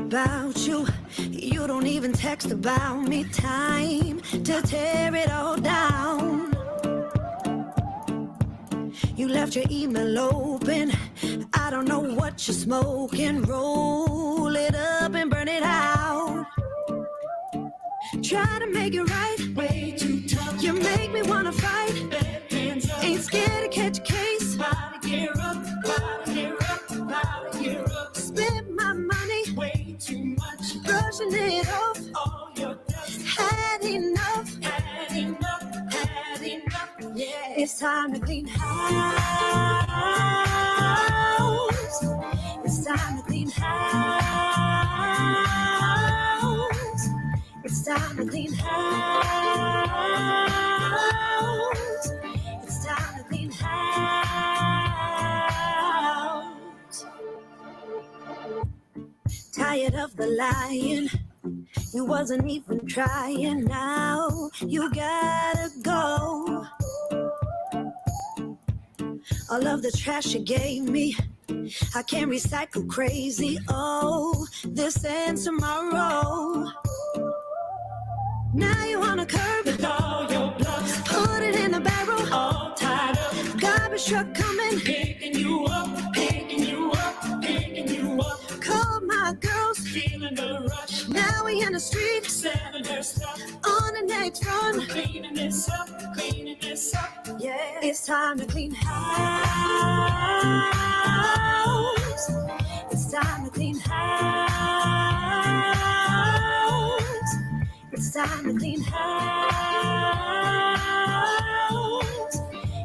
about you. You don't even text about me. Time to tear it all down. You left your email open. I don't know what you're smoking. Roll it up and burn it out. Try to make it right. Way too tough. You make me wanna fight. Ain't scared to catch a case. About to gear up, about to gear up, about to gear up. Spent my money. Way too much. Brushing it off. All your dust. Had enough. Had enough. Had enough. Yeah. It's time to clean house. It's time to clean house. It's time to clean house. It's time to clean house. Tired of the lying. You wasn't even trying. Now you gotta go. All of the trash you gave me, I can't recycle crazy. Oh, this and tomorrow. Now you on a curb with all your blocks. Put it in a barrel, all tied up. Garbage truck coming, picking you up, picking you up, picking you up. Call my girls, feeling the rush. Now we in the street, selling their stuff. On the next run, cleaning this up, cleaning this up. Yeah, it's time to clean house. It's time to clean house. It's time to clean house.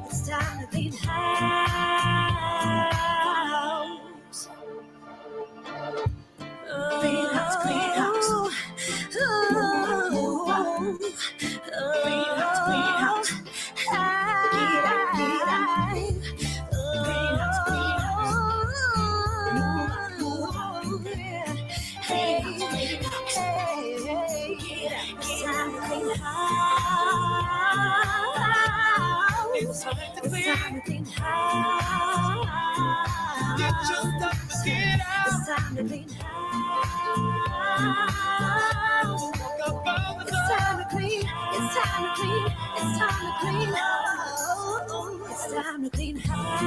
It's time to clean house. Clean house, clean house. Clean house, clean house. Get out, get out. Clean house, clean house. Hey, hey, hey. It's time to clean house. It's time to clean house. Get your stuff to get out. It's time to clean house. It's time to clean. It's time to clean. It's time to clean. It's time to clean house.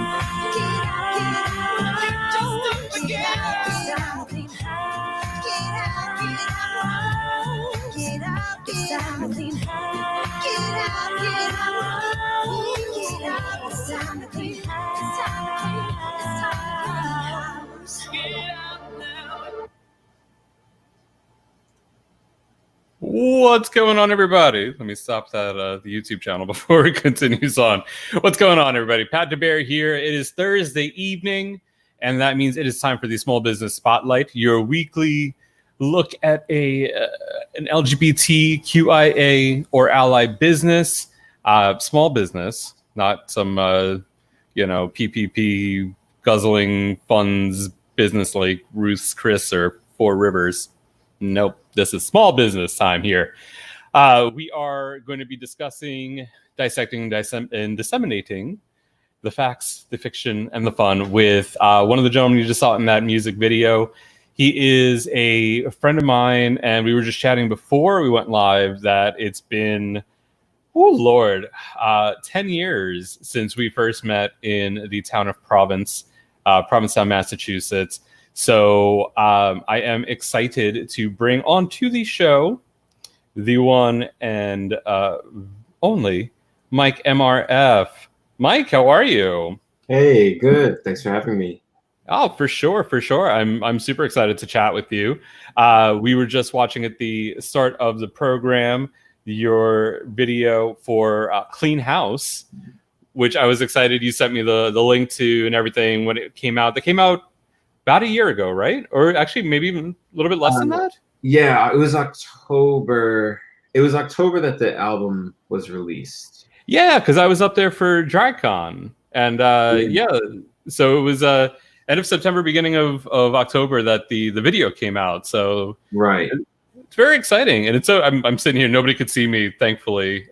Get out, get out. Get your stuff to get out. It's time to clean house. Get out, get out. Get out, it's time to clean house. Get out, get out. Get out, it's time to clean house. It's time to clean. It's time to clean house. Get out now. What's going on, everybody? Let me stop that the YouTube channel before it continues on. What's going on, everybody? Pat DeBear here. It is Thursday evening, and that means it is time for the Small Business Spotlight, your weekly look at an LGBTQIA or ally business, small business, not some PPP guzzling funds business like Ruth's Chris or Four Rivers. Nope, this is small business time here. We are going to be discussing, dissecting, and disseminating the facts, the fiction, and the fun with one of the gentlemen you just saw in that music video. He is a friend of mine, and we were just chatting before we went live that it's been, 10 years since we first met in the town of Provincetown, Massachusetts. So I am excited to bring onto the show the one and only Mike MRF. Mike, how are you? Hey, good. Thanks for having me. Oh, for sure. I'm super excited to chat with you. We were just watching at the start of the program your video for Clean House, which I was excited. You sent me the link to and everything when it came out. That came out about a year ago, right? Or actually maybe even a little bit less than that? Yeah, it was October. It was October that the album was released. Yeah, because I was up there for DryCon. And so it was end of September, beginning of October that the video came out. So right, it's very exciting. And it's I'm sitting here, nobody could see me, thankfully.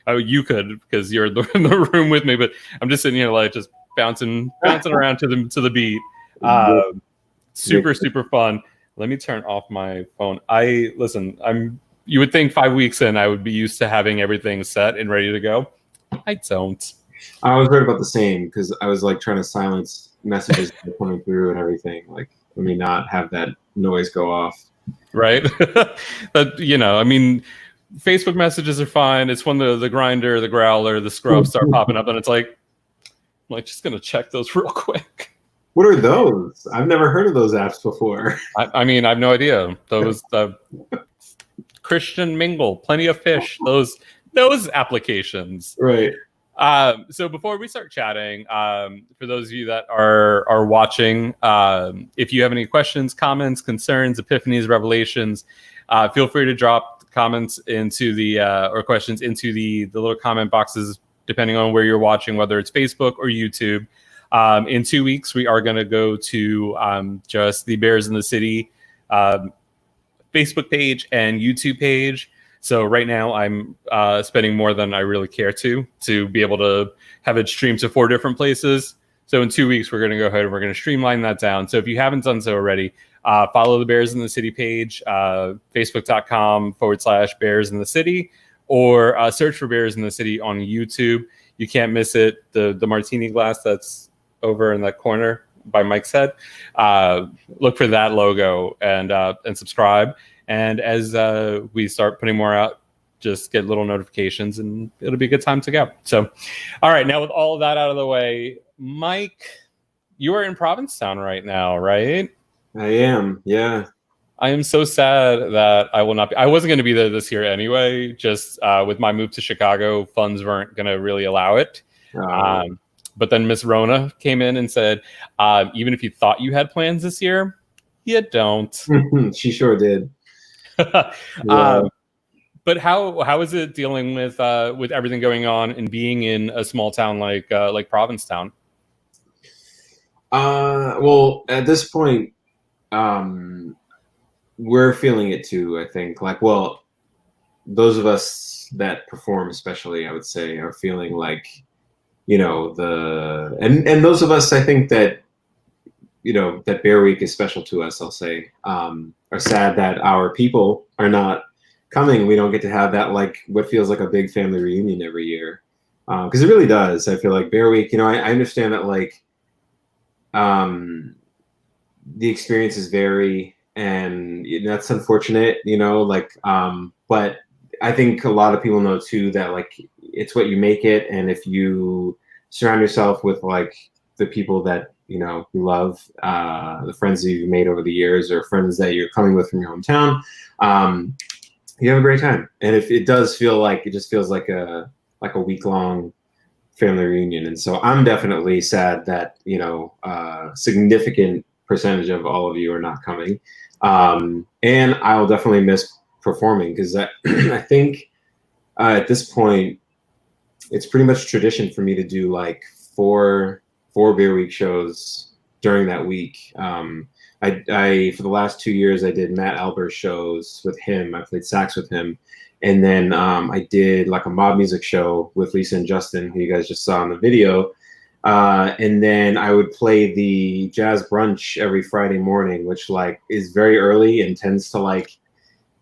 You could because you're in the room with me, but I'm just sitting here like just bouncing around to the beat. Super fun. Let me turn off my phone. You would think 5 weeks in I would be used to having everything set and ready to go. I don't. I was worried about the same because I was like trying to silence messages coming through and everything. Like, let me not have that noise go off. Right? But I mean, Facebook messages are fine. It's when the grinder, the growler, the scrub start popping up, and it's like, I'm like just gonna check those real quick. What are those? I've never heard of those apps before. I mean, I have no idea. Those Christian Mingle, Plenty of Fish, those applications. Right. So before we start chatting, for those of you that are watching, if you have any questions, comments, concerns, epiphanies, revelations, feel free to drop comments into the or questions into the little comment boxes, depending on where you're watching, whether it's Facebook or YouTube. In 2 weeks, we are going to go to just the Bears in the City Facebook page and YouTube page. So right now I'm spending more than I really care to be able to have it streamed to 4 different places. So in 2 weeks, we're going to go ahead and we're going to streamline that down. So if you haven't done so already, follow the Bears in the City page, facebook.com/Bears in the City, or search for Bears in the City on YouTube. You can't miss it. The martini glass that's over in that corner by Mike's head. Look for that logo and subscribe. And as we start putting more out, just get little notifications and it'll be a good time to go. So, all right, now with all of that out of the way, Mike, you are in Provincetown right now, right? I am, yeah. I am so sad that I will not be. I wasn't going to be there this year anyway, just with my move to Chicago, funds weren't going to really allow it. But then Miss Rona came in and said, even if you thought you had plans this year, you don't. She sure did. Yeah. But how is it dealing with everything going on and being in a small town like Provincetown? Well, at this point, we're feeling it too. I think, those of us that perform, especially, I would say, are feeling like, and those of us, I think that, that Bear Week is special to us. I'll say, are sad that our people are not coming. We don't get to have that, what feels like a big family reunion every year, because it really does. I feel like Bear Week. I understand that the experiences vary, and that's unfortunate. But I think a lot of people know too that it's what you make it, and if you surround yourself with the people that you love, the friends that you've made over the years, or friends that you're coming with from your hometown, you have a great time. And if it does feel like, it just feels like a week-long family reunion. And so I'm definitely sad that significant percentage of all of you are not coming, and I'll definitely miss performing, because I think at this point it's pretty much tradition for me to do four Beer Week shows during that week. I for the last 2 years I did Matt Albert's shows with him. I played sax with him, and then I did a mob music show with Lisa and Justin, who you guys just saw in the video, and then I would play the jazz brunch every Friday morning, which is very early and tends to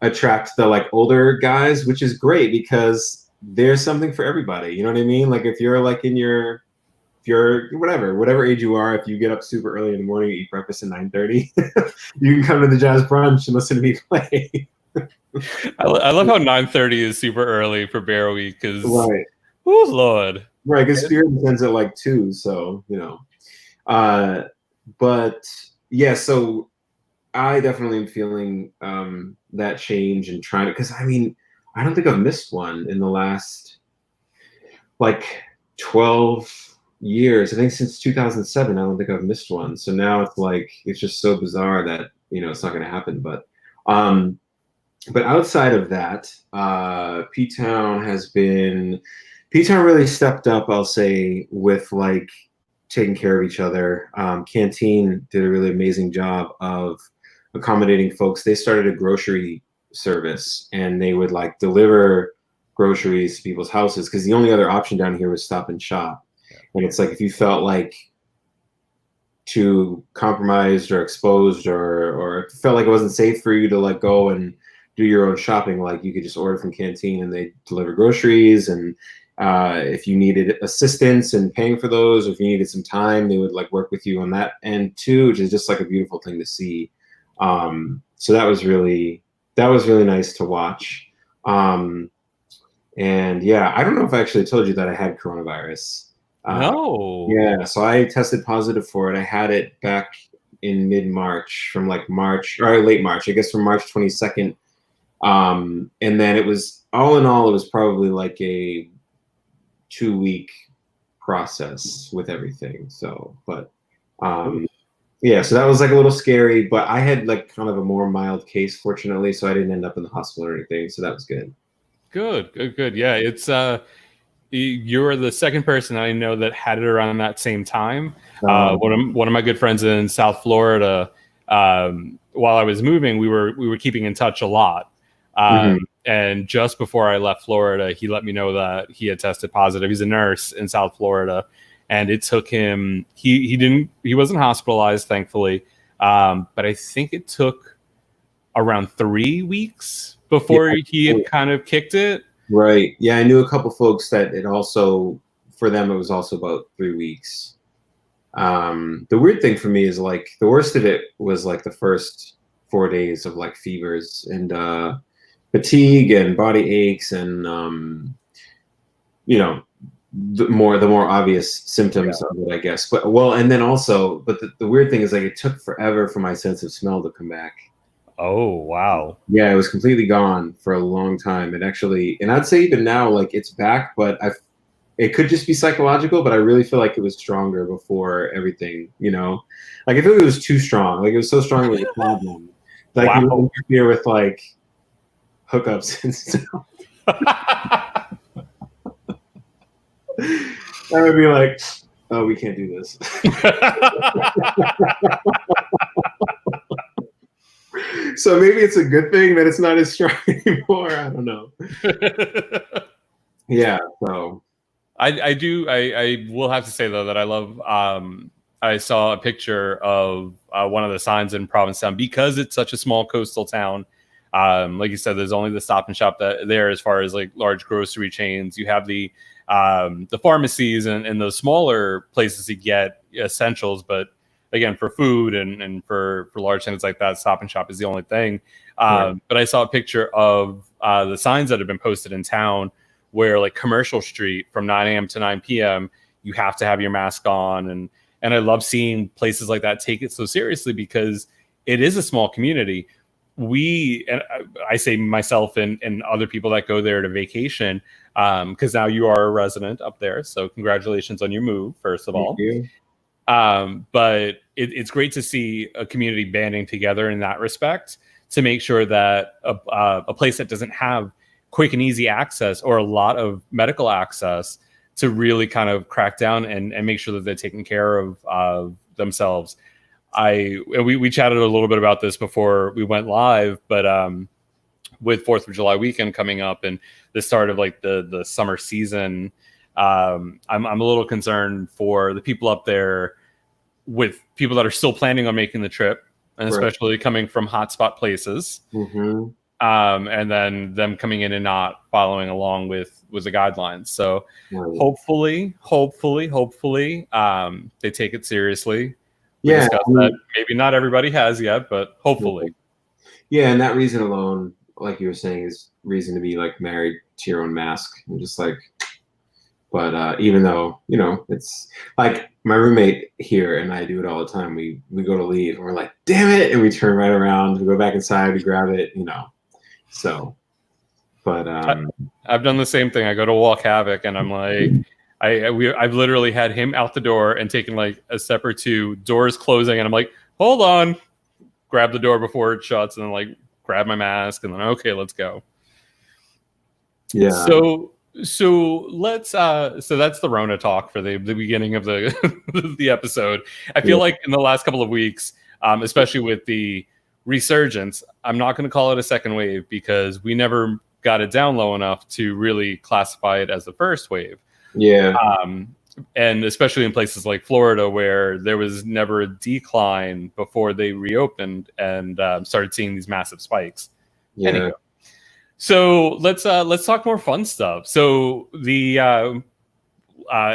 attract the older guys, which is great because there's something for everybody. You know what I mean? If you're if you're whatever age you are, if you get up super early in the morning, eat breakfast at 9:30, you can come to the jazz brunch and listen to me play. I love how 9:30 is super early for Bear Week, because right. Oh Lord. Right, because Spirit ends at 2, so but yeah, so I definitely am feeling that change and trying to, because I don't think I've missed one in the last 12 years. I think since 2007, I don't think I've missed one. So now it's it's just so bizarre that it's not going to happen. But outside of that, P-Town really stepped up, I'll say, with taking care of each other. Canteen did a really amazing job of accommodating folks. They started a grocery service, and they would deliver groceries to people's houses, because the only other option down here was Stop and Shop. And it's if you felt too compromised or exposed or felt like it wasn't safe for you to like go and do your own shopping, like you could just order from Canteen and they deliver groceries. And if you needed assistance in paying for those, or if you needed some time, they would like work with you on that end too, which is just like a beautiful thing to see. So that was really nice to watch. And yeah, I don't know if I actually told you that I had coronavirus. No. Yeah, so I tested positive for it. I had it back in mid-March, from like March or late March, I guess from March 22nd. And then it was, all in all, it was probably like a 2-week process with everything. So, but yeah, so that was like a little scary, but I had like kind of a more mild case, fortunately, so I didn't end up in the hospital or anything. So that was good. Good. Yeah, it's you're the second person I know that had it around that same time. One of my good friends in South Florida, while I was moving, we were keeping in touch a lot. And just before I left Florida, he let me know that he had tested positive. He's a nurse in South Florida, and it took him. He wasn't hospitalized, thankfully, but I think it took around 3 weeks before he had kind of kicked it. Right. Yeah, I knew a couple folks that it also, for them, it was also about 3 weeks. The weird thing for me is like the worst of it was like the first 4 days of like fevers and fatigue and body aches and the more obvious symptoms of it, I guess. But and then also, but the weird thing is like it took forever for my sense of smell to come back. Oh, wow. Yeah, it was completely gone for a long time. And actually, and I'd say even now, like it's back, but it could just be psychological, but I really feel like it was stronger before everything, like I feel like it was too strong. Like it was so strong it was a problem. Like you were here with like hookups and stuff. I would be like, oh, we can't do this. So maybe it's a good thing that it's not as strong anymore. I don't know. Yeah. So I will have to say though that I love. I saw a picture of one of the signs in Provincetown because it's such a small coastal town. Like you said, there's only the Stop and Shop there as far as like large grocery chains. You have the pharmacies and those smaller places to get essentials, but again, for food and for large things like that, Stop and Shop is the only thing. But I saw a picture of the signs that have been posted in town where like Commercial Street from 9 a.m. to 9 p.m. you have to have your mask on. And I love seeing places like that take it so seriously because it is a small community. And I say myself and other people that go there to vacation, because now you are a resident up there. So congratulations on your move, first of all. Thank you. But it's great to see a community banding together in that respect to make sure that a place that doesn't have quick and easy access or a lot of medical access to really kind of crack down and make sure that they're taking care of themselves. We chatted a little bit about this before we went live, but with 4th of July weekend coming up and the start of like the summer season, I'm a little concerned for the people up there, with people that are still planning on making the trip, and especially coming from hotspot places, and then them coming in and not following along with the guidelines. So hopefully, they take it seriously. Yeah, that maybe not everybody has yet, but hopefully. Yeah, and that reason alone, like you were saying, is reason to be like married to your own mask. And just like, but even though it's like my roommate here and I do it all the time. We go to leave and we're like, damn it, and we turn right around, we go back inside, we grab it, So, but I've done the same thing. I go to walk Havoc, and I'm like, I've literally had him out the door and taken like a step or two, doors closing, and I'm like, hold on, grab the door before it shuts, and then like grab my mask, and then okay, let's go. Yeah. So let's so that's the Rona talk for the beginning of the the episode. I feel like in the last couple of weeks, especially with the resurgence, I'm not going to call it a second wave because we never got it down low enough to really classify it as the first wave. Yeah. and especially in places like Florida where there was never a decline before they reopened and started seeing these massive spikes. Yeah. Anyway, so let's talk more fun stuff. So the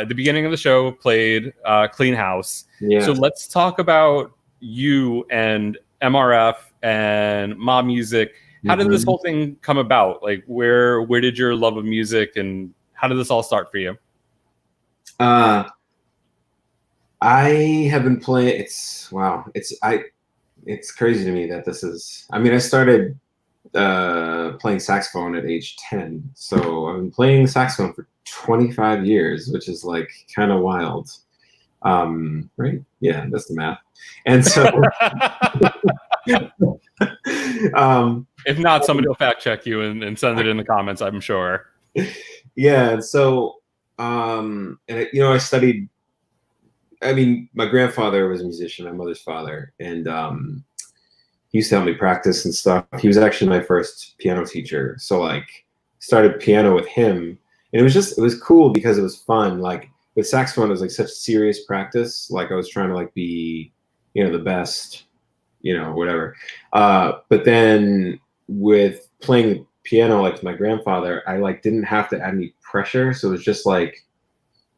beginning of the show played Clean House. Yeah. So let's talk about you and MRF and Mob Music. How did this whole thing come about? Like, where did your love of music and how did this all start for you? I have been playing. It's crazy to me that this is. I mean, I started playing saxophone at age 10, so I've been playing saxophone for 25 years, which is like kind of wild. Right? Yeah, that's the math. And so, if not, somebody will fact check you and send it in the comments, I'm sure. Yeah, and so, and I studied. I mean, my grandfather was a musician, my mother's father, and he used to help me practice and stuff. He was actually my first piano teacher, so like started piano with him, and it was cool because it was fun. Like with saxophone, it was like such serious practice. Like I was trying to like be, the best, whatever. But then with playing the piano, like my grandfather, I like didn't have to add any pressure, so it was just like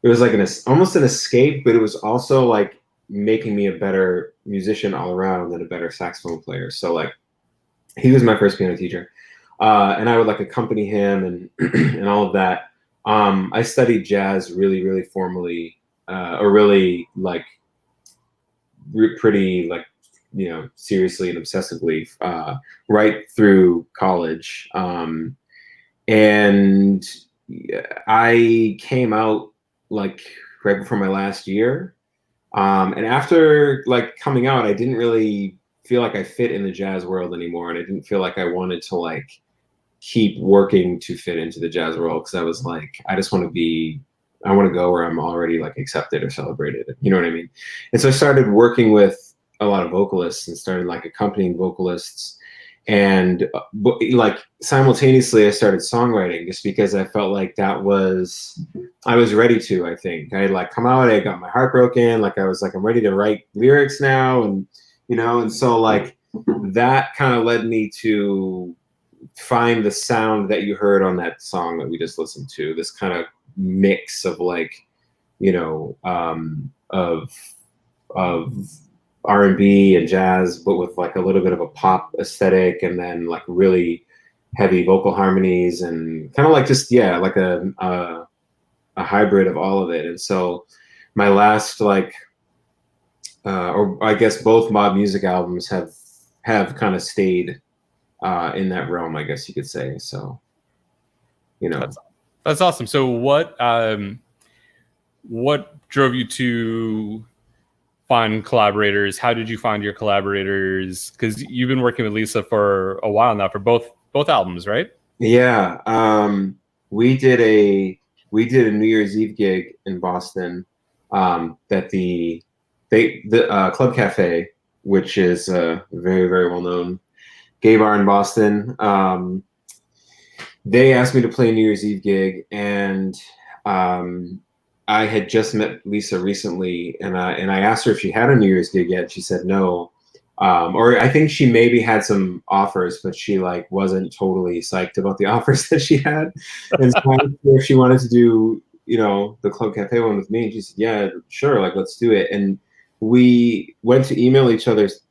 it was like almost an escape, but it was also like making me a better musician all around and a better saxophone player. So like he was my first piano teacher, and I would like accompany him and and all of that. I studied jazz really, really formally, or really like pretty like seriously and obsessively right through college, and I came out like right before my last year. And after like coming out, I didn't really feel like I fit in the jazz world anymore. And I didn't feel like I wanted to like keep working to fit into the jazz world. Cause I was like, I want to go where I'm already like accepted or celebrated. You know what I mean? And so I started working with a lot of vocalists and started like accompanying vocalists. And like simultaneously, I started songwriting just because I felt like I was ready to. I think I had like come out, I got my heart broken. Like I was like, I'm ready to write lyrics now, and and so like that kind of led me to find the sound that you heard on that song that we just listened to. This kind of mix of like, of R&B and jazz, but with like a little bit of a pop aesthetic, and then like really heavy vocal harmonies, and kind of like just like a hybrid of all of it. And so my last like, or I guess both Mob Music albums have kind of stayed in that realm, I guess you could say. So, that's awesome. So what drove you to find collaborators? How did you find your collaborators? Because you've been working with Lisa for a while now for both albums, right? Yeah. We did a New Year's Eve gig in Boston that the Club Cafe, which is a very, very well known gay bar in Boston. They asked me to play a New Year's Eve gig, and I had just met Lisa recently, and I asked her if she had a New Year's gig yet. She said no, or I think she maybe had some offers, but she like wasn't totally psyched about the offers that she had. And so I asked her if she wanted to do the Club Cafe one with me, and she said, yeah, sure, like let's do it. And we went to email each other's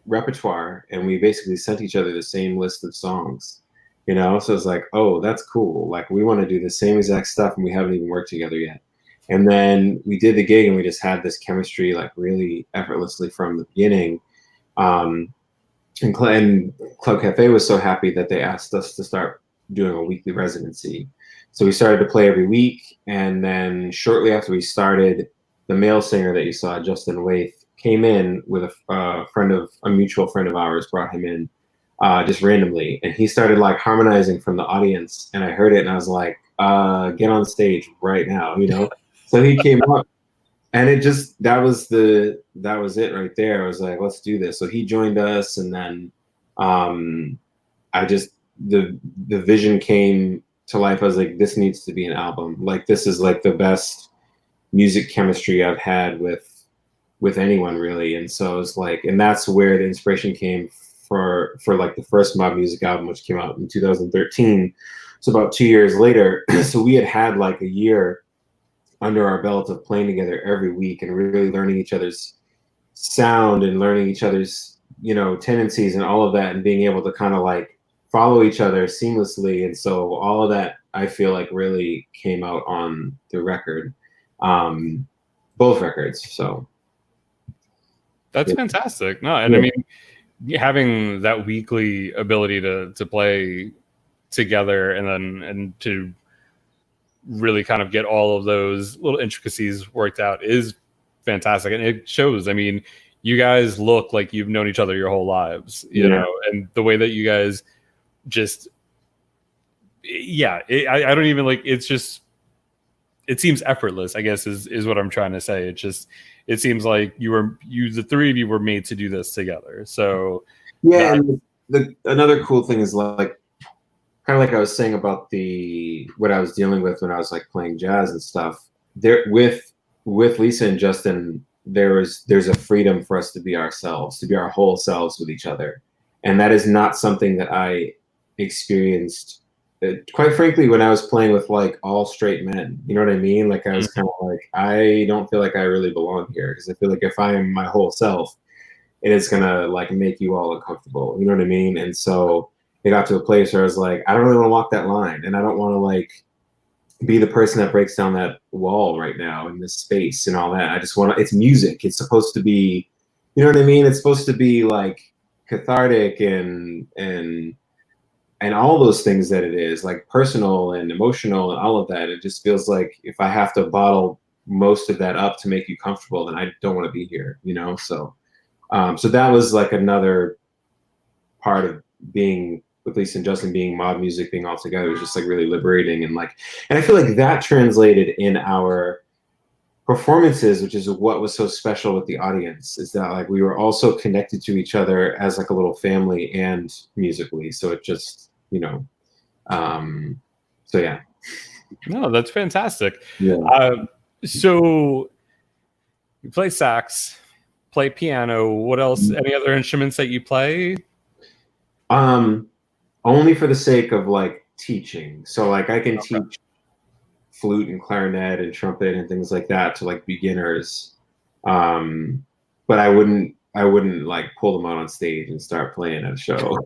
repertoire, and we basically sent each other the same list of songs. So it's like, oh, that's cool. Like we want to do the same exact stuff, and we haven't even worked together yet. And then we did the gig, and we just had this chemistry like really effortlessly from the beginning. And Club Cafe was so happy that they asked us to start doing a weekly residency. So we started to play every week. And then shortly after we started, the male singer that you saw, Justin Waith, came in with a mutual friend of ours, brought him in just randomly. And he started like harmonizing from the audience. And I heard it, and I was like, get on stage right now, So he came up, and that was it right there. I was like, let's do this. So he joined us, and then the vision came to life. I was like, this needs to be an album. Like this is like the best music chemistry I've had with anyone really. And so it's like, and that's where the inspiration came for like the first Mob Music album, which came out in 2013. So about 2 years later, so we had like a year under our belt of playing together every week and really learning each other's sound and learning each other's, you know, tendencies and all of that, and being able to kind of like follow each other seamlessly. And so all of that, I feel like, really came out on the record, both records. So That's fantastic. No, and I mean, having that weekly ability to play together and to really kind of get all of those little intricacies worked out is fantastic, and it shows. I mean, you guys look like you've known each other your whole lives, you know, and the way that you guys just, I don't even like, it's just, it seems effortless, I guess is what I'm trying to say. It seems like the three of you were made to do this together. So yeah, and another cool thing is like, kind of like I was saying about what I was dealing with when I was like playing jazz and stuff. There with Lisa and Justin, there's a freedom for us to be ourselves, to be our whole selves with each other, and that is not something that I experienced, quite frankly, when I was playing with like all straight men. You know what I mean? Like I was kind of like, I don't feel like I really belong here, because I feel like if I am my whole self, it is gonna like make you all uncomfortable. You know what I mean? And so it got to a place where I was like, I don't really want to walk that line, and I don't want to like be the person that breaks down that wall right now in this space and all that. I just want to, it's music. It's supposed to be, you know what I mean? It's supposed to be like cathartic and all those things that it is, like personal and emotional and all of that. It just feels like if I have to bottle most of that up to make you comfortable, then I don't want to be here, you know? So, so that was like another part of being with Lisa and Justin, being Mob Music, being all together, was just like really liberating. And like, and I feel like that translated in our performances, which is what was so special with the audience, is that like we were also connected to each other as like a little family and musically. So it just, you know, so yeah. No, that's fantastic. Yeah. So you play sax, play piano. What else? Any other instruments that you play? Only for the sake of like teaching. So like I can teach flute and clarinet and trumpet and things like that to like beginners. But I wouldn't like pull them out on stage and start playing at a show.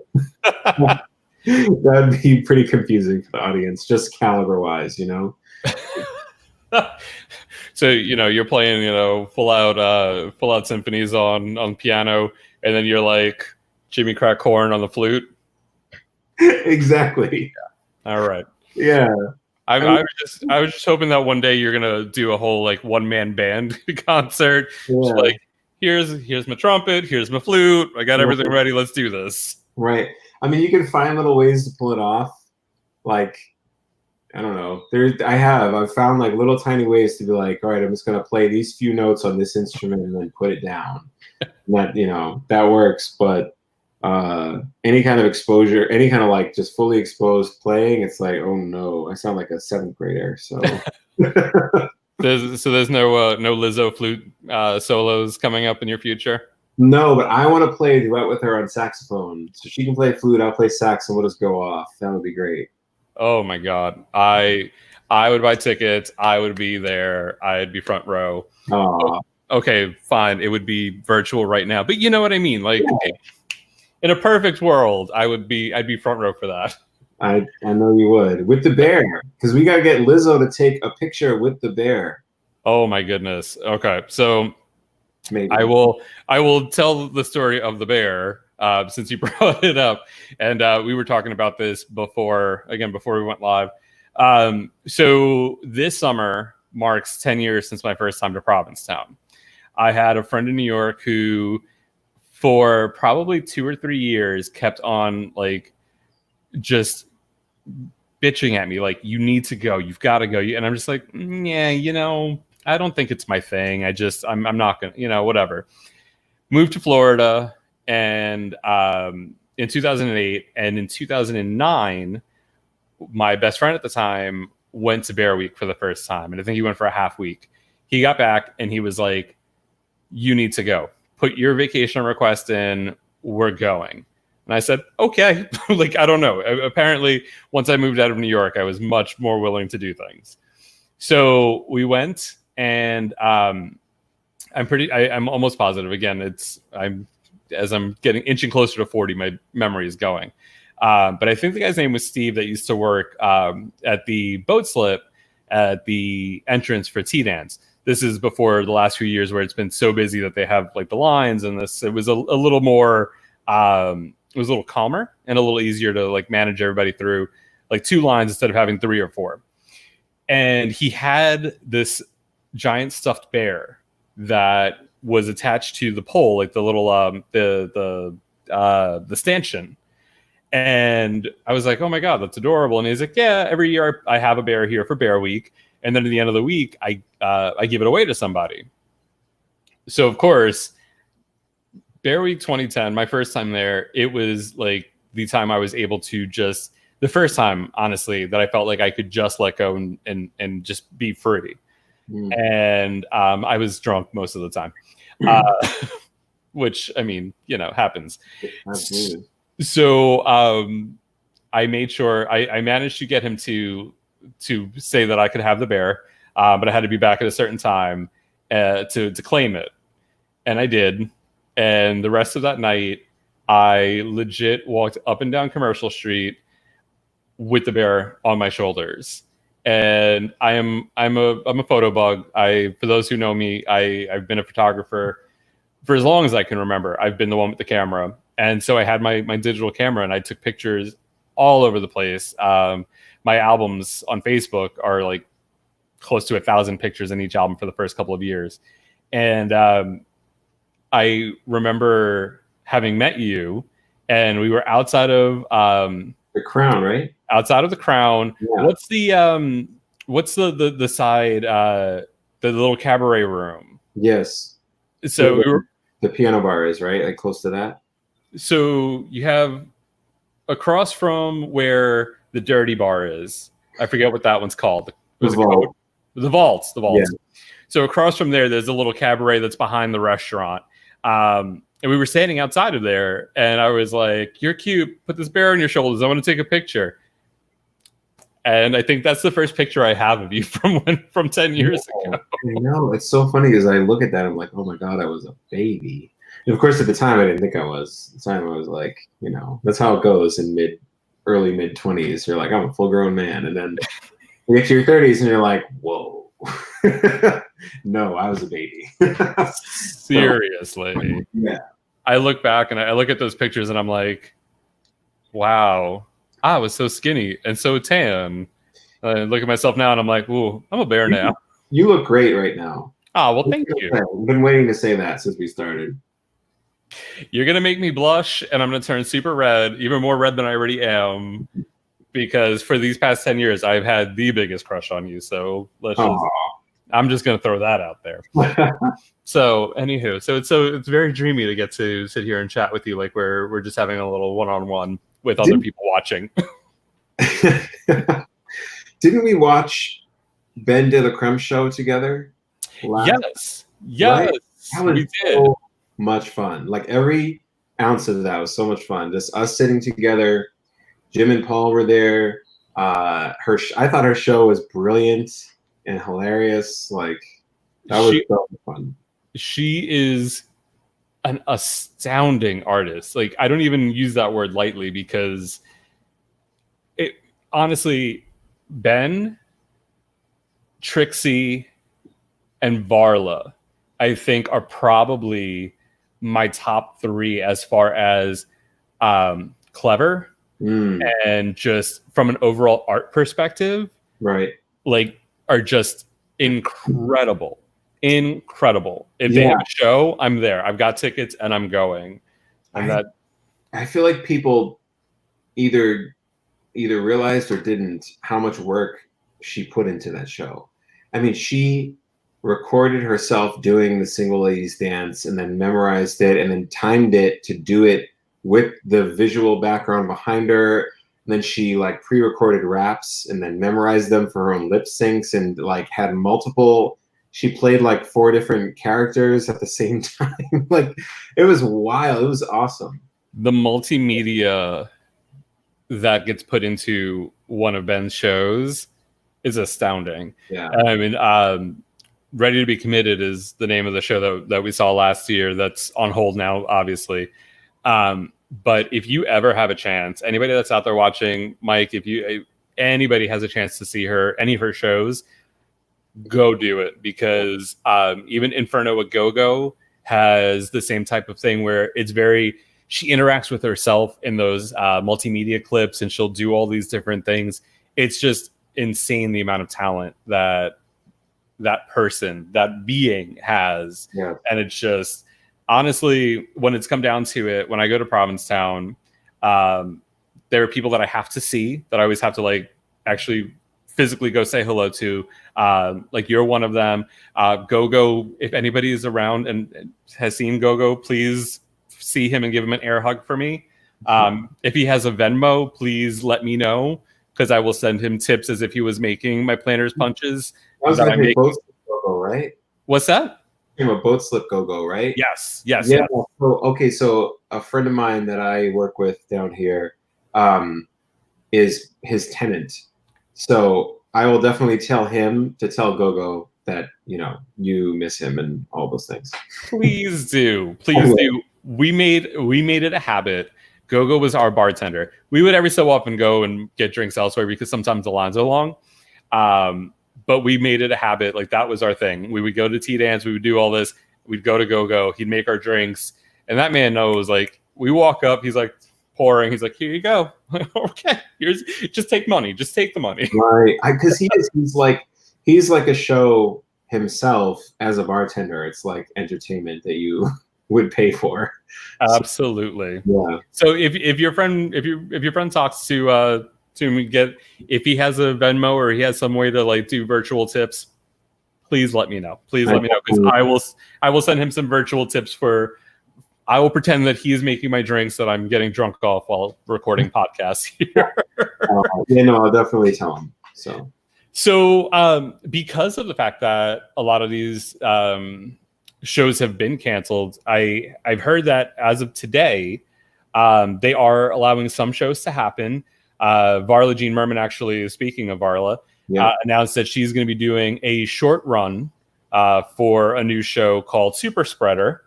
That'd be pretty confusing for the audience, just caliber wise, you know? So, you know, you're playing, you know, full out symphonies on piano, and then you're like Jimmy Crack Corn on the flute. Exactly. Yeah. All right. Yeah. I was just hoping that one day you're gonna do a whole like one man band concert. Yeah. Just like, here's my trumpet, here's my flute, I got everything ready. Let's do this. Right. I mean, you can find little ways to pull it off. Like, I don't know. I've found like little tiny ways to be like, all right, I'm just gonna play these few notes on this instrument and then put it down. That, you know, that works. But any kind of exposure, any kind of like just fully exposed playing, it's like, oh no, I sound like a 7th grader. So there's no Lizzo flute solos coming up in your future? No, but I want to play a duet with her on saxophone. So she can play flute, I'll play sax, and we'll just go off. That would be great. Oh my God. I would buy tickets. I would be there. I'd be front row. Okay, fine. It would be virtual right now, but you know what I mean? Like, yeah. In a perfect world, I'd be front row for that. I know you would, with the bear, because we got to get Lizzo to take a picture with the bear. Oh my goodness. Okay, so maybe I will tell the story of the bear since you brought it up, and we were talking about this before we went live. So this summer marks 10 years since my first time to Provincetown. I had a friend in New York who, for probably 2 or 3 years, kept on like just bitching at me, like, you need to go, you've got to go. And I'm just like, yeah, you know, I don't think it's my thing. I'm not gonna, you know, whatever. Moved to Florida, and in 2008 and in 2009, my best friend at the time went to Bear Week for the first time, and I think he went for a half week. He got back and he was like, you need to go. Put your vacation request in. We're going. And I said, okay. Like, I don't know. Apparently, once I moved out of New York, I was much more willing to do things. So we went, and I'm almost positive. Again, as I'm inching closer to 40, my memory is going. But I think the guy's name was Steve that used to work at the boat slip at the entrance for T-Dance. This is before the last few years where it's been so busy that they have like the lines and this. It was a little more, it was a little calmer and a little easier to like manage everybody through like 2 lines instead of having 3 or 4. And he had this giant stuffed bear that was attached to the pole, like the little the stanchion. And I was like, oh my God, that's adorable. And he's like, yeah, every year I have a bear here for Bear Week. And then at the end of the week, I give it away to somebody. So, of course, Bear Week 2010, my first time there, it was like the time I was able to the first time, honestly, that I felt like I could just let go and just be free. And I was drunk most of the time, which, I mean, happens. Absolutely. So I made sure I managed to get him to say that I could have the bear, but I had to be back at a certain time to claim it. And I did. And the rest of that night, I legit walked up and down Commercial Street with the bear on my shoulders. And I'm a photo bug. For those who know me, I've been a photographer for as long as I can remember. I've been the one with the camera. And so I had my digital camera and I took pictures all over the place. My albums on Facebook are like close to 1,000 pictures in each album for the first couple of years. And I remember having met you, and we were outside of the Crown, right? Outside of the Crown. Yeah. What's the side, the little cabaret room? Yes. So we were, the piano bar is right, like close to that. So you have across from where the dirty bar is. I forget what that one's called. The vault. The vaults. Yeah. So across from there's a little cabaret that's behind the restaurant. And we were standing outside of there, and I was like, "You're cute. Put this bear on your shoulders. I want to take a picture." And I think that's the first picture I have of you from 10 years ago. I know. It's so funny because I look at that, I'm like, oh my God, I was a baby. And of course, at the time, I didn't think I was. At the time, I was like, that's how it goes in early mid 20s. You're like, I'm a full grown man. And then you get to your 30s and you're like, whoa. No, I was a baby. Seriously. Yeah. I look back and I look at those pictures and I'm like, wow, I was so skinny and so tan. I look at myself now and I'm like, ooh, I'm a bear now. You look great right now. Oh, well, thank you. I've been waiting to say that since we started. You're going to make me blush, and I'm going to turn super red, even more red than I already am, because for these past 10 years, I've had the biggest crush on you. So I'm just going to throw that out there. So anywho, so it's very dreamy to get to sit here and chat with you. Like we're just having a little one-on-one with other people watching. Didn't we watch Ben de la Creme show together? Yes. Right? That was we did. So much fun. Like every ounce of that was so much fun. Just us sitting together. Jim and Paul were there. I thought her show was brilliant and hilarious. Like that was so fun. She is an astounding artist. Like I don't even use that word lightly because it honestly, Ben, Trixie, and Varla, I think are probably my top 3 as far as clever and just from an overall art perspective, right? Like are just incredible. If they have a show, I'm there. I've got tickets and I'm going. I feel like people either realized or didn't how much work she put into that show. I mean, she recorded herself doing the Single Ladies Dance and then memorized it and then timed it to do it with the visual background behind her. And then she like pre-recorded raps and then memorized them for her own lip syncs and like had multiple she played like 4 different characters at the same time. Like, it was wild. It was awesome. The multimedia that gets put into one of Ben's shows is astounding. Yeah. I mean, Ready to Be Committed is the name of the show that we saw last year. That's on hold now, obviously. But if you ever have a chance, anybody that's out there watching, Mike, if anybody has a chance to see any of her shows, go do it, because even Inferno with Go-Go has the same type of thing where she interacts with herself in those multimedia clips, and she'll do all these different things. It's just insane the amount of talent that person, that being has. Yeah. And it's just, honestly, when it's come down to it, when I go to Provincetown, there are people that I have to see, that I always have to like actually physically go say hello to. Like, you're one of them. Go-Go, if anybody is around and has seen Go-Go, please see him and give him an air hug for me. If he has a Venmo, please let me know, because I will send him tips as if he was making my planner's punches. Boat slip Go-Go, right? What's that? A boat slip Go-Go, right? Yes. Yeah. So a friend of mine that I work with down here is his tenant. So I will definitely tell him to tell Go-Go that, you miss him and all those things. Please do. Please do. We made it a habit. Go-Go was our bartender. We would every so often go and get drinks elsewhere because sometimes the lines are long. But we made it a habit. Like, that was our thing. We would go to Tea Dance. We would do all this. We'd go to Go-Go. He'd make our drinks. And that man knows, like, we walk up. He's like pouring. He's like, here you go. Okay. Just take money. Just take the money. Right. Because he's like a show himself as a bartender. It's like entertainment that you would pay for. Absolutely. Yeah. So if your friend talks to him, if he has a Venmo or he has some way to like do virtual tips, please let me know. Please let me know, because I will send him some virtual tips I will pretend that he's making my drinks that I'm getting drunk off while recording podcasts here. I'll definitely tell him. So because of the fact that a lot of these shows have been canceled, I've heard that as of today, they are allowing some shows to happen. Varla Jean Merman, actually, speaking of Varla, announced that she's going to be doing a short run for a new show called Super Spreader,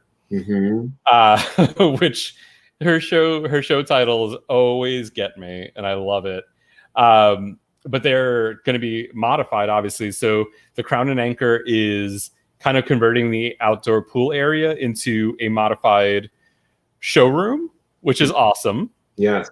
which her show titles always get me, and I love it. But they're going to be modified, obviously. So the Crown and Anchor is kind of converting the outdoor pool area into a modified showroom, which is awesome. Yes.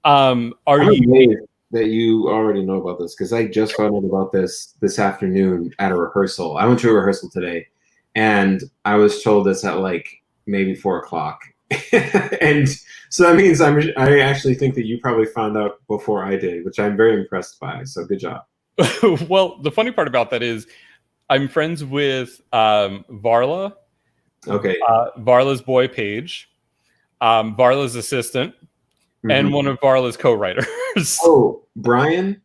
Are you amazed that you already know about this? Because I just found out about this afternoon at a rehearsal. I went to a rehearsal today, and I was told this at like maybe 4:00. And so that means I actually think that you probably found out before I did, which I'm very impressed by. So good job. Well, the funny part about that is I'm friends with Varla. Okay. Varla's boy, Paige. Varla's assistant. And one of Varla's co-writers. Oh, Brian?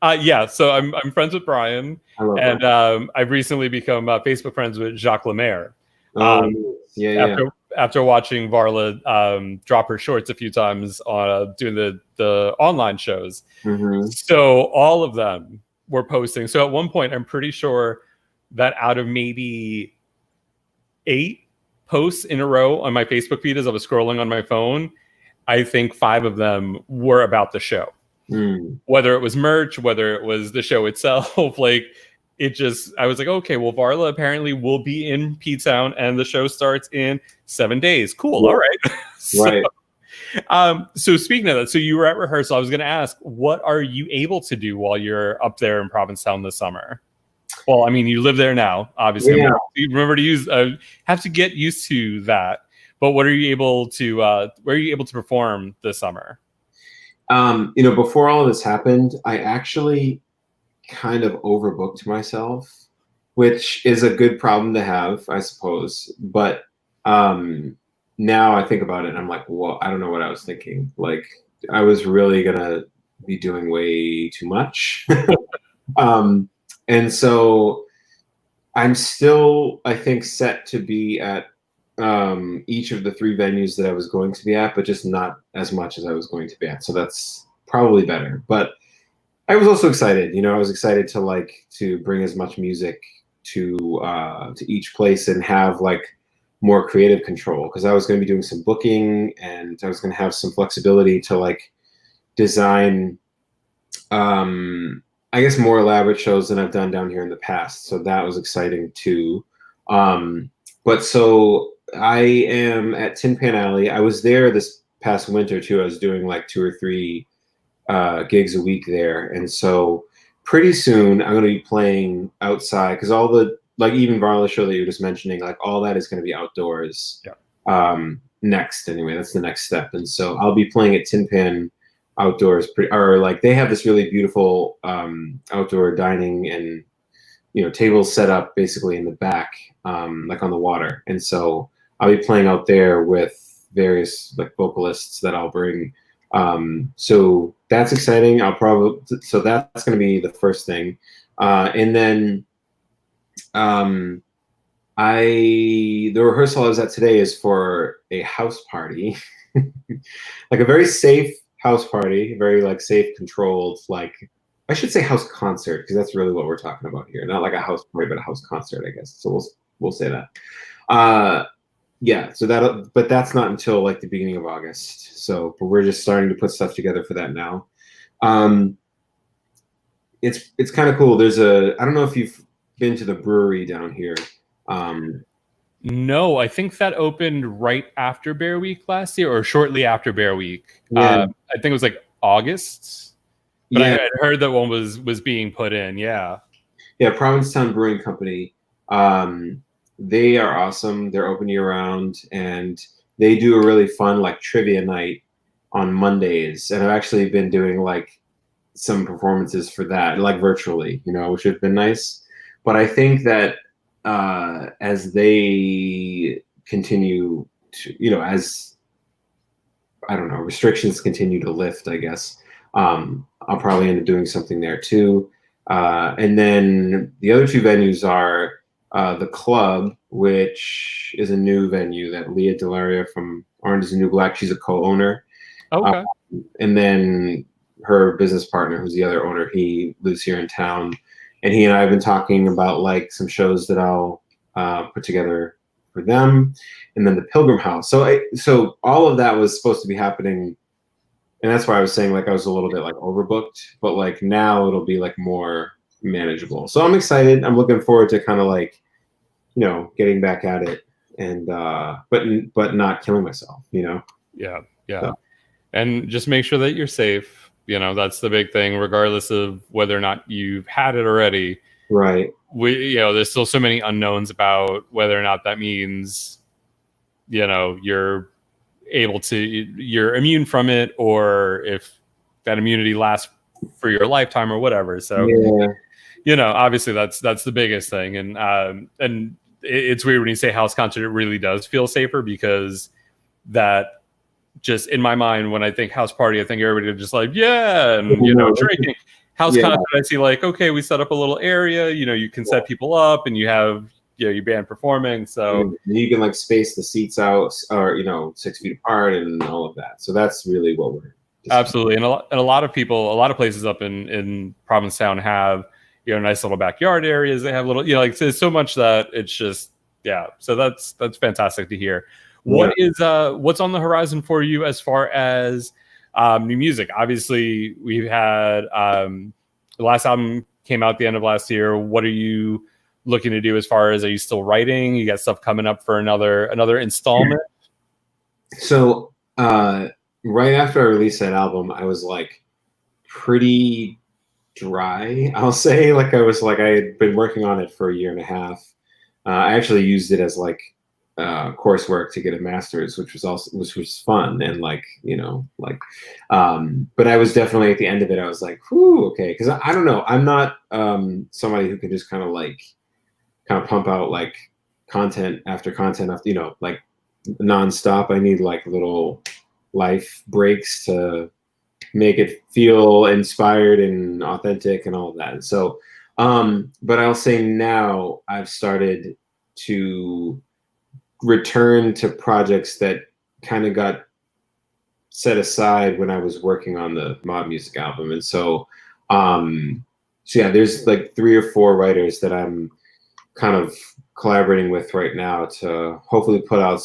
Yeah, so I'm friends with Brian. I love that. And I've recently become Facebook friends with Jacques Lemaire. After watching Varla drop her shorts a few times on doing the online shows. So all of them were posting. So at one point, I'm pretty sure that out of maybe 8 posts in a row on my Facebook feed as I was scrolling on my phone, I think 5 of them were about the show. Whether it was merch, whether it was the show itself, like I was like, okay, well, Varla apparently will be in P-Town and the show starts in 7 days. Cool. All right. Right. So speaking of that, so you were at rehearsal. I was going to ask, what are you able to do while you're up there in Provincetown this summer? Well, I mean, you live there now, obviously. Yeah. You remember to have to get used to that. But what are you able to? Where are you able to perform this summer? Before all of this happened, I actually kind of overbooked myself, which is a good problem to have, I suppose. But now I think about it, and I'm like, well, I don't know what I was thinking. Like, I was really gonna be doing way too much. And so I'm still, I think, set to be at each of the 3 venues that I was going to be at, but just not as much as I was going to be at. So that's probably better. But I was also excited. I was excited to bring as much music to each place and have more creative control, because I was going to be doing some booking and I was going to have some flexibility to design I guess more elaborate shows than I've done down here in the past. So that was exciting too. But so I am at Tin Pan Alley. I was there this past winter too. I was doing 2 or 3 gigs a week there. And so pretty soon I'm going to be playing outside, because all the, even Varla's show that you were just mentioning, all that is going to be outdoors. Yeah. Next, anyway, that's the next step. And so I'll be playing at Tin Pan outdoors, they have this really beautiful outdoor dining and tables set up basically in the back, on the water. And so I'll be playing out there with various vocalists that I'll bring. So that's exciting. So that's going to be the first thing, and then the rehearsal I was at today is for a house party, a very safe house party, very safe, controlled, I should say house concert, because that's really what we're talking about here. Not a house party, but a house concert, I guess. So we'll say that. Yeah. So but that's not until the beginning of August. So, but we're just starting to put stuff together for that now. It's kind of cool. I don't know if you've been to the brewery down here. No, I think that opened right after Bear Week last year, or shortly after Bear Week. Yeah. I think it was August. But Yeah. I heard that one was being put in. Yeah. Yeah, Provincetown Brewing Company. They are awesome. They're open year round, and they do a really fun trivia night on Mondays. And I've actually been doing some performances for that, virtually, which have been nice. But I think that as they continue to, as I don't know, restrictions continue to lift, I guess, I'll probably end up doing something there too. And then the other 2 venues are the Club, which is a new venue that Leah Delaria from Orange is the New Black, she's a co-owner. Okay. And then her business partner, who's the other owner, he lives here in town. And he and I have been talking about some shows that I'll put together for them. And then the Pilgrim House. So all of that was supposed to be happening. And that's why I was saying I was a little bit overbooked, but now it'll be more manageable. So I'm excited. I'm looking forward to kind of getting back at it, and but not killing myself, Yeah. So. And just make sure that you're safe. That's the big thing, regardless of whether or not you've had it already. Right. There's still so many unknowns about whether or not that means, you're you're immune from it, or if that immunity lasts for your lifetime or whatever. So, yeah. Obviously that's the biggest thing. And it's weird when you say house concert, it really does feel safer, because that, just in my mind, when I think house party, I think everybody just yeah, and drinking. House concert, I see okay, we set up a little area, you can set people up, and you have your band performing. So you can space the seats out, or 6 feet apart, and all of that. So that's really what we're absolutely. And a lot of people, a lot of places up in Provincetown have nice little backyard areas. They have little there's so much that it's just So that's fantastic to hear. What is what's on the horizon for you as far as new music? Obviously, we've had the last album came out at the end of last year. What are you looking to do as far as, are you still writing? You got stuff coming up for another installment? So right after I released that album, I was pretty dry, I'll say. I had been working on it for a year and a half. I actually used it as coursework to get a master's, which was fun, and but I was definitely at the end of it, I was whew, okay, because I don't know, I'm not somebody who can just kind of pump out content after content after nonstop. I need little life breaks to make it feel inspired and authentic and all of that. And so But I'll say now I've started to return to projects that kind of got set aside when I was working on the Mob Music album. And so yeah, there's like 3 or 4 writers that I'm kind of collaborating with right now to hopefully put out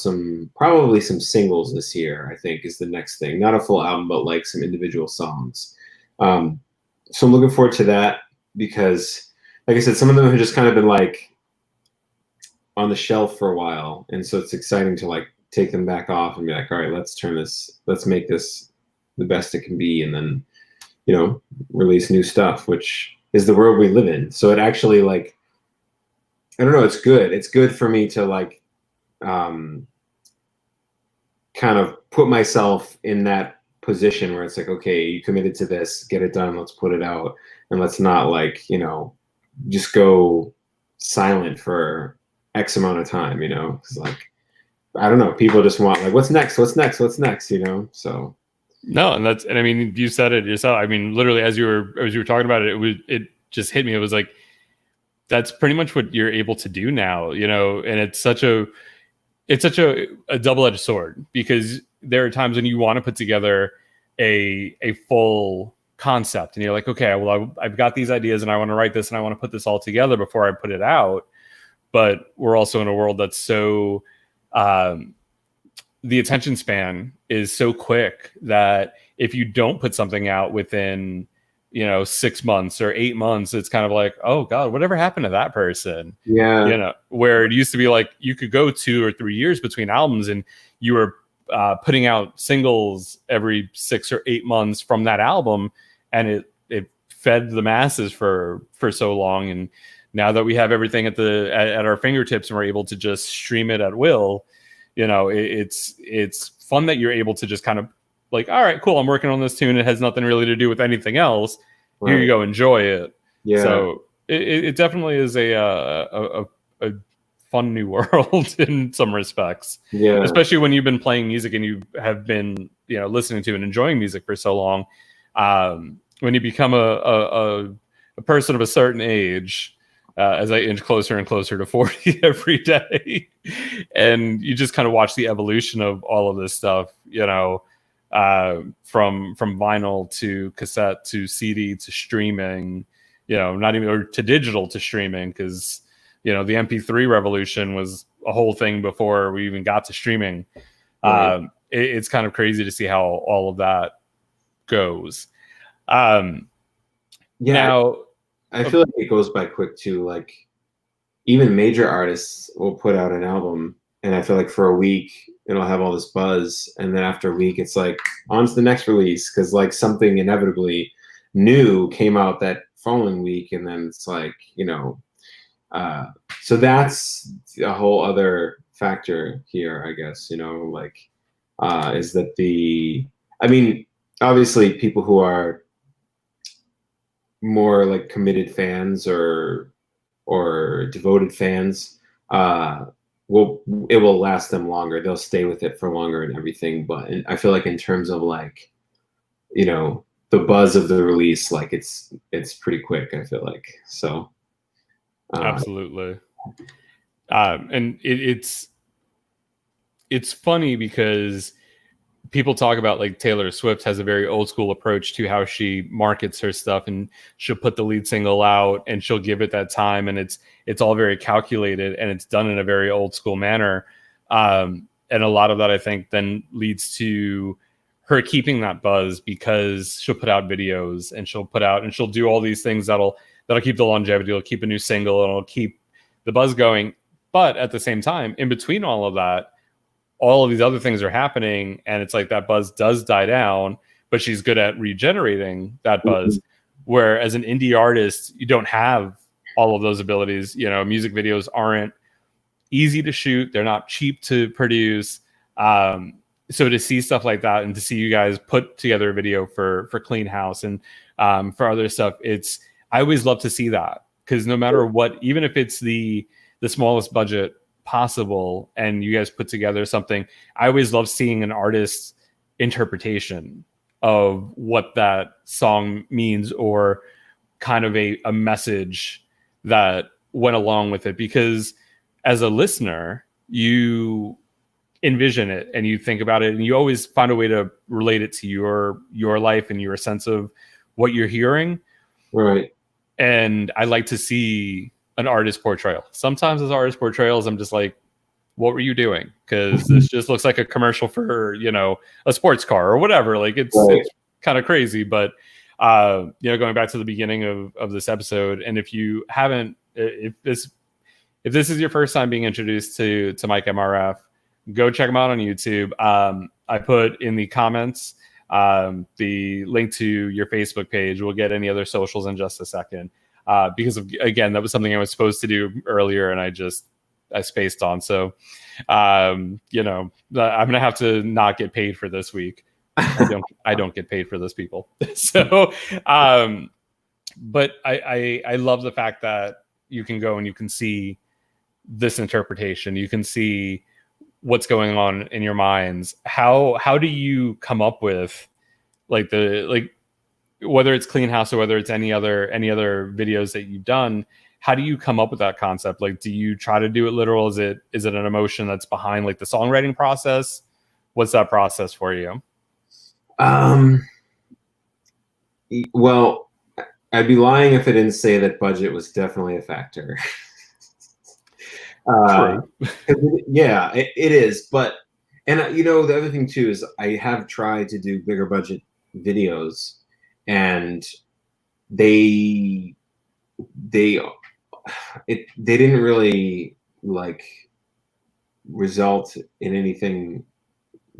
probably some singles this year, I think is the next thing. Not a full album, but like some individual songs. So I'm looking forward to that because, like I said, some of them have just kind of been like on the shelf for a while. And so it's exciting to like take them back off and be like, all right, let's make this the best it can be. And then, you know, release new stuff, which is the world we live in. So it actually like, I don't know, it's good. It's good for me to like kind of put myself in that position where it's like, okay, you committed to this, get it done, let's put it out. And let's not like, you know, just go silent for X amount of time, you know? It's like, I don't know, people just want like, what's next, you know? So. No, and I mean, you said it yourself. I mean, literally as you were talking about it, it just hit me. It was like, that's pretty much what you're able to do now, you know, and it's such a double-edged sword because there are times when you want to put together a full concept and you're like, okay, well, I've got these ideas and I want to write this and I want to put this all together before I put it out. But we're also in a world that's so, the attention span is so quick that if you don't put something out within, you know, 6 months or 8 months, it's kind of like, oh God, whatever happened to that person? Yeah. You know, where it used to be like you could go 2 or 3 years between albums and you were putting out singles every 6 or 8 months from that album, and it fed the masses for so long. And now that we have everything at our fingertips and we're able to just stream it at will, you know, it's fun that you're able to just kind of like, all right, cool, I'm working on this tune. It has nothing really to do with anything else. Right. Here you go, enjoy it. Yeah. So it definitely is a fun new world in some respects. Yeah. Especially when you've been playing music and you have been, you know, listening to and enjoying music for so long. When you become a person of a certain age, as I inch closer and closer to 40 every day, and you just kind of watch the evolution of all of this stuff, you know, from vinyl to cassette to CD to streaming, you know, not even, or to digital to streaming, because, you know, the MP3 revolution was a whole thing before we even got to streaming. Right. It's kind of crazy to see how all of that goes. Yeah, now I feel like it goes by quick too. Like even major artists will put out an album, and I feel like for a week it'll have all this buzz, and then after a week it's like on to the next release, because like something inevitably new came out that following week, and then it's like, you know, so that's a whole other factor here, I guess, you know, like is that I mean, obviously people who are more like committed fans or devoted fans, it will last them longer. They'll stay with it for longer and everything. But I feel like in terms of like, you know, the buzz of the release, like it's pretty quick, I feel like. So absolutely. And it's funny because people talk about like Taylor Swift has a very old school approach to how she markets her stuff, and she'll put the lead single out and she'll give it that time, and it's all very calculated and it's done in a very old school manner. And a lot of that, I think, then leads to her keeping that buzz, because she'll put out videos and she'll do all these things that'll keep the longevity. It'll keep a new single and it'll keep the buzz going. But at the same time, in between all of that, all of these other things are happening, and it's like that buzz does die down, but she's good at regenerating that buzz. Where as an indie artist, you don't have all of those abilities. You know, music videos aren't easy to shoot. They're not cheap to produce. So to see stuff like that, and to see you guys put together a video for Clean House and for other stuff, I always love to see that, because no matter what, even if it's the smallest budget possible and you guys put together something, I always love seeing an artist's interpretation of what that song means, or kind of a message that went along with it, because as a listener, you envision it and you think about it, and you always find a way to relate it to your life and your sense of what you're hearing. Right. And I like to see an artist portrayal. Sometimes as artist portrayals, I'm just like, what were you doing? Because this just looks like a commercial for, you know, a sports car or whatever. Like it's kind of crazy. But you know, going back to the beginning of this episode, and if you haven't, if this is your first time being introduced to Mike MRF, go check him out on YouTube. I put in the comments the link to your Facebook page. We'll get any other socials in just a second, because again, that was something I was supposed to do earlier, and I spaced on. So, you know, I'm gonna have to not get paid for this week. I don't get paid for this, people. So, but I love the fact that you can go and you can see this interpretation. You can see what's going on in your minds. How do you come up with like whether it's Clean House or whether it's any other videos that you've done? How do you come up with that concept? Like, do you try to do it literal? Is it an emotion that's behind like the songwriting process? What's that process for you? Well, I'd be lying if I didn't say that budget was definitely a factor. True. Yeah, it is. But, and you know, the other thing too is I have tried to do bigger budget videos, and they didn't really like result in anything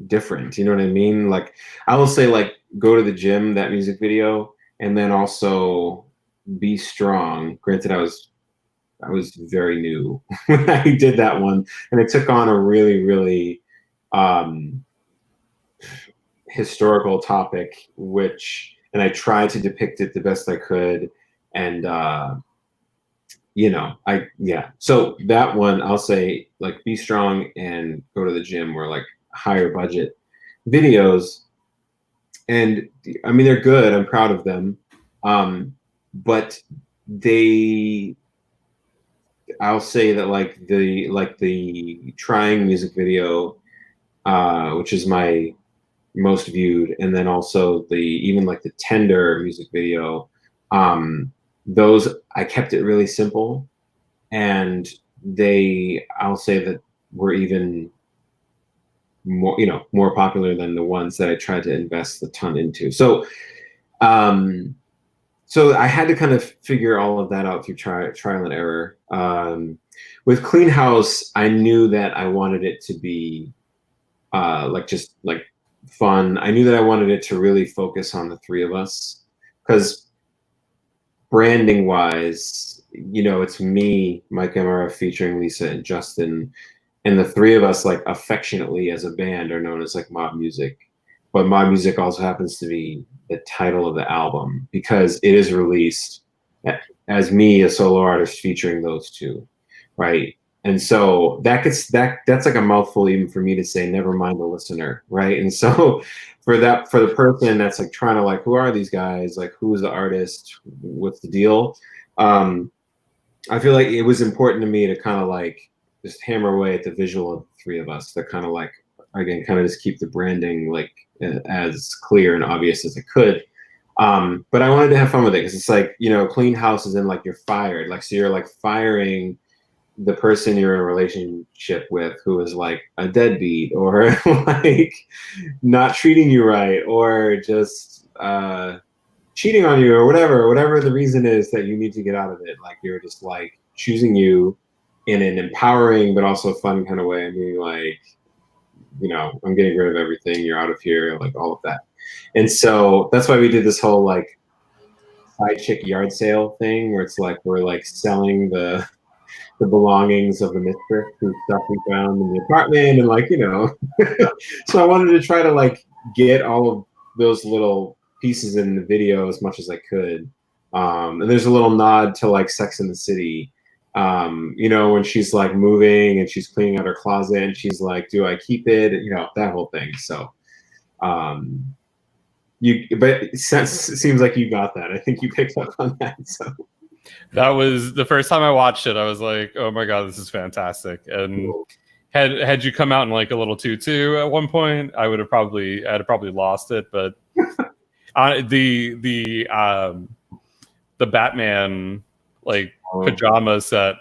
different. You know what I mean? Like, I will say, like, Go to the Gym, that music video, and then also Be Strong. Granted, I was very new when I did that one, and it took on a really, really historical topic, and I tried to depict it the best I could, and you know, so that one, I'll say, like, Be Strong and Go to the Gym were like higher budget videos, and I mean, they're good, I'm proud of them, but I'll say that like the Trying music video, which is my most viewed, and then also even like the Tender music video, those I kept it really simple, and I'll say that were even more, you know, more popular than the ones that I tried to invest a ton into. So so I had to kind of figure all of that out through trial and error. With Clean House, I knew that I wanted it to be like just like fun. I knew that I wanted it to really focus on the three of us, because branding wise, you know, it's me, Mike MRF, featuring Lisa and Justin, and the three of us, like, affectionately as a band, are known as like Mob Music. But Mob Music also happens to be the title of the album because it is released as me, a solo artist, featuring those two, right? And so that's like a mouthful even for me to say, never mind the listener, right? And so for the person that's like trying to, like, who are these guys? Like, who is the artist? What's the deal? I feel like it was important to me to kind of like just hammer away at the visual of the three of us, that kind of like, again, kind of just keep the branding like as clear and obvious as it could. But I wanted to have fun with it, because it's like, you know, Clean House is in like, you're fired, like, so you're like firing the person you're in a relationship with who is like a deadbeat, or like not treating you right, or just cheating on you, or whatever the reason is that you need to get out of it. Like, you're just like choosing you in an empowering but also fun kind of way, and being like, you know, I'm getting rid of everything, you're out of here, like all of that. And so that's why we did this whole like side chick yard sale thing, where it's like we're like selling the belongings of the mistress, whose stuff we found in the apartment, and like, you know. So I wanted to try to like get all of those little pieces in the video as much as I could. And there's a little nod to like Sex and the City, you know, when she's like moving and she's cleaning out her closet and she's like, do I keep it? You know, that whole thing. So but it seems like you got that. I think you picked up on that. So That was the first time I watched it. I was like, "Oh my god, this is fantastic!" And had you come out in like a little tutu at one point, I'd have probably lost it. But the Batman like pajama set,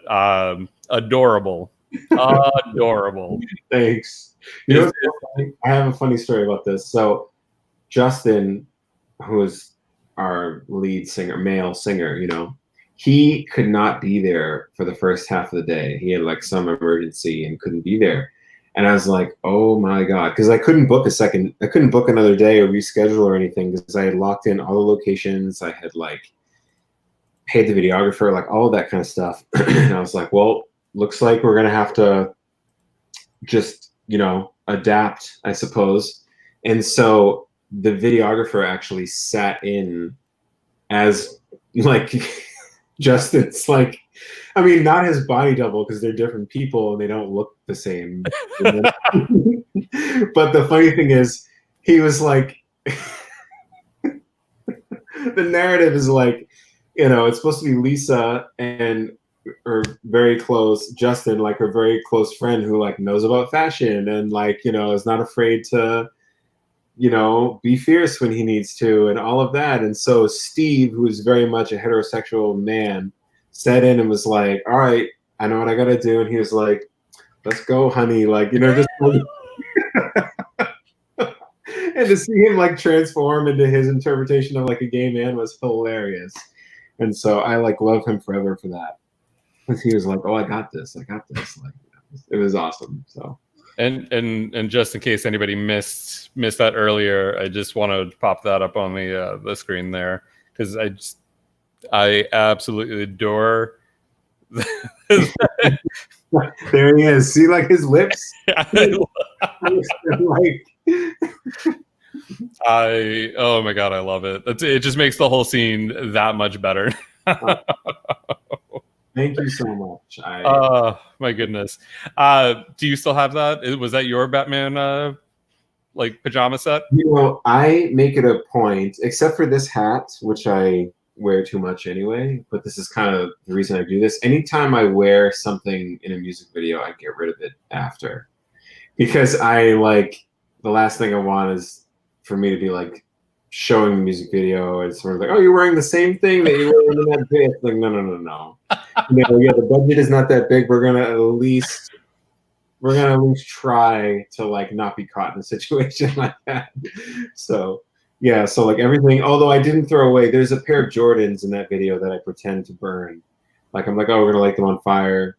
adorable, adorable. Thanks. You know, I have a funny story about this. So Justin, who is our lead singer, male singer, you know, he could not be there for the first half of the day. He had like some emergency and couldn't be there. And I was like, oh my God, because I couldn't book another day or reschedule or anything because I had locked in all the locations. I had like paid the videographer, like all of that kind of stuff. And I was like, well, looks like we're going to have to just, you know, adapt, I suppose. And so the videographer actually sat in as like Justin's, like, I mean, not his body double because they're different people and they don't look the same. But the funny thing is, he was like, the narrative is like, you know, it's supposed to be Lisa and her very close Justin, like her very close friend who like knows about fashion and like, you know, is not afraid to, you know, be fierce when he needs to and all of that. And so Steve, who's very much a heterosexual man, sat in and was like, all right, I know what I gotta do. And he was like, let's go, honey. Like, you know, just and to see him like transform into his interpretation of like a gay man was hilarious. And so I like love him forever for that. Because he was like, oh, I got this. Like, it was awesome. So. And just in case anybody missed that earlier, I just want to pop that up on the screen there because I absolutely adore. There he is. See, like his lips. Oh my god, I love it. It just makes the whole scene that much better. Thank you so much. Oh my goodness. Do you still have that? Was that your Batman like pajama set? You know, I make it a point, except for this hat, which I wear too much anyway, but this is kind of the reason I do this. Anytime I wear something in a music video, I get rid of it after. Because I like, the last thing I want is for me to be like showing the music video and someone's like, oh, you're wearing the same thing that you were in that video. It's like, no. You know, yeah, the budget is not that big. We're gonna at least try to like not be caught in a situation like that. So yeah, so like everything, although I didn't throw away, there's a pair of Jordans in that video that I pretend to burn. Like I'm like, oh, we're gonna light them on fire.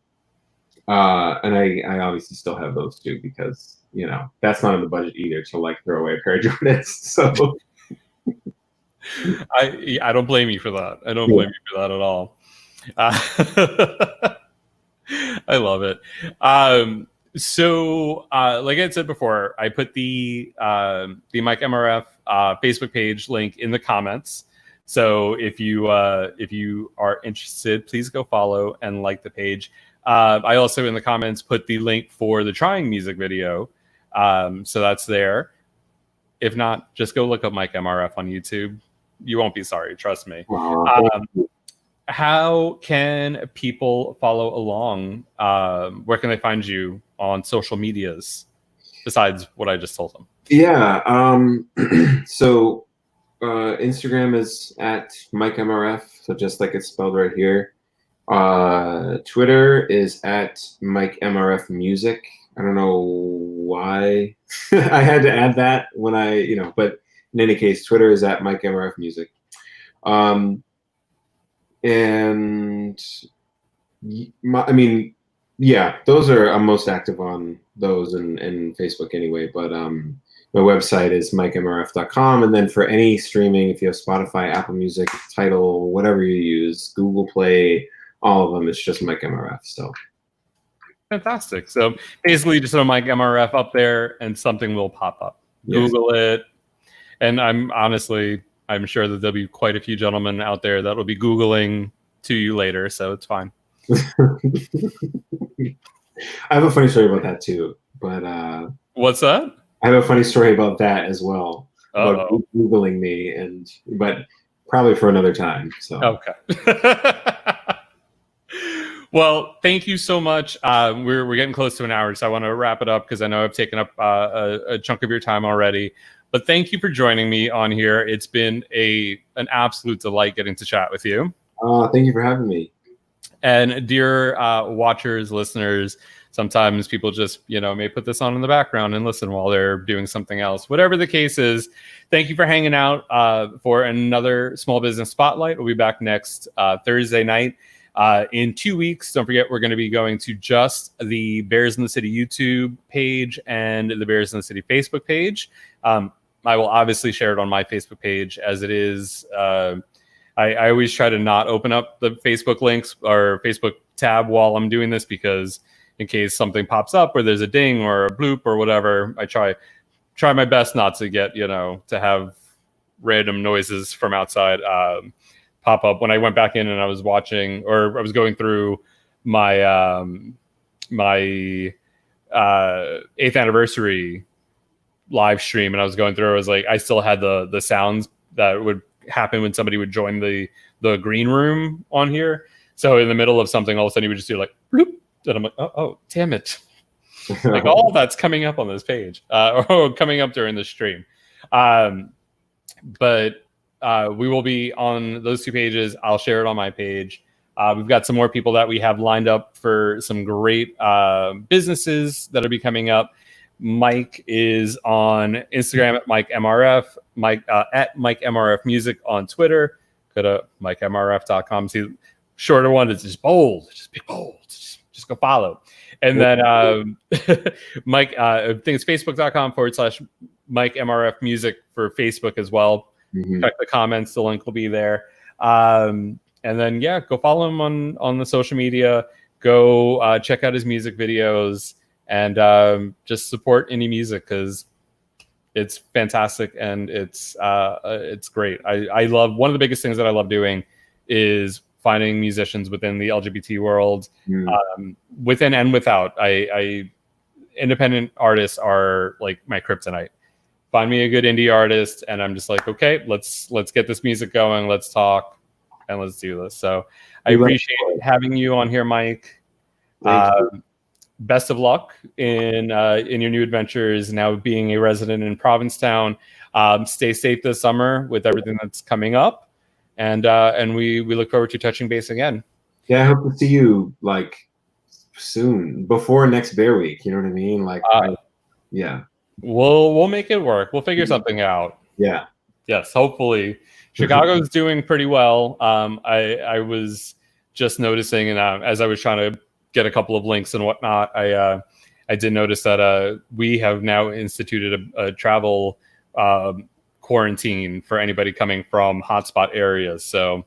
And I obviously still have those too because, you know, that's not in the budget either to like throw away a pair of Jordans. So I don't blame you for that. I don't blame you for that at all. I love it. So like I said before, I put the Mike MRF Facebook page link in the comments. So if you are interested, please go follow and like the page. I also in the comments put the link for the Trying music video. So that's there. If not, just go look up Mike MRF on YouTube. You won't be sorry, trust me. How can people follow along? Where can they find you on social medias besides what I just told them? Yeah. So Instagram is at Mike MRF, so just like it's spelled right here. Twitter is at Mike MRF Music. I don't know why I had to add that when but in any case, Twitter is at Mike MRF Music. And I mean, yeah, those are, I'm most active on those and Facebook anyway, but my website is mikemrf.com. And then for any streaming, if you have Spotify, Apple Music, Tidal, whatever you use, Google Play, all of them, it's just Mike MRF. So fantastic. So basically just throw Mike MRF up there and something will pop up. Yes. Google it. And I'm sure that there'll be quite a few gentlemen out there that will be Googling to you later, so it's fine. I have a funny story about that too, but what's that? I have a funny story about that as well. About Googling me, but probably for another time. So okay. Well, thank you so much. We're getting close to an hour, so I want to wrap it up because I know I've taken up a chunk of your time already. But thank you for joining me on here. It's been an absolute delight getting to chat with you. Thank you for having me. And dear watchers, listeners, sometimes people just, may put this on in the background and listen while they're doing something else. Whatever the case is, thank you for hanging out for another Small Business Spotlight. We'll be back next Thursday night. In 2 weeks, don't forget, we're going to be going to just the Bears in the City YouTube page and the Bears in the City Facebook page. I will obviously share it on my Facebook page as it is. I always try to not open up the Facebook links or Facebook tab while I'm doing this, because in case something pops up or there's a ding or a bloop or whatever, I try my best not to get, to have random noises from outside pop up. When I went back in and I was watching, or I was going through my my 8th anniversary live stream, and I was going through, I was like, I still had the sounds that would happen when somebody would join the green room on here. So in the middle of something, all of a sudden you would just do like bloop, and I'm like, oh damn it. Like all that's coming up on this page or coming up during the stream. But we will be on those 2 pages. I'll share it on my page. We've got some more people that we have lined up for some great businesses that will be coming up. Mike is on Instagram at Mike MRF, Mike at Mike MRF Music on Twitter. Go to MikeMRF.com. See, shorter one is just bold, just be bold. Just go follow. And then Mike, I think it's Facebook.com/Mike MRF Music for Facebook as well. Mm-hmm. Check the comments. The link will be there. And then, go follow him on the social media. Go check out his music videos. And just support indie music, because it's fantastic and it's great. I love, one of the biggest things that I love doing is finding musicians within the LGBT world, within and without. I independent artists are like my kryptonite. Find me a good indie artist, and I'm just like, okay, let's get this music going. Let's talk and let's do this. So I appreciate having you on here, Mike. Best of luck in your new adventures. Now being a resident in Provincetown, stay safe this summer with everything that's coming up, and we look forward to touching base again. Yeah, I hope to see you like soon, before next Bear Week. You know what I mean? Like, we'll make it work. We'll figure something out. Yeah. Yes, hopefully. Chicago's doing pretty well. I was just noticing, and as I was trying to get a couple of links and whatnot, I did notice that we have now instituted a travel quarantine for anybody coming from hotspot areas. So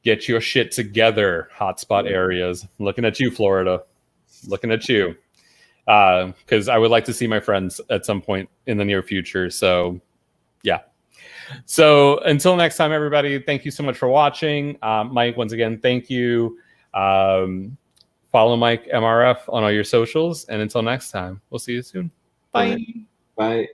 get your shit together, hotspot areas. I'm looking at you, Florida. Looking at you. Because I would like to see my friends at some point in the near future. So, yeah. So until next time, everybody, thank you so much for watching. Mike, once again, thank you. Follow Mike MRF on all your socials, and until next time, we'll see you soon. Bye. Bye.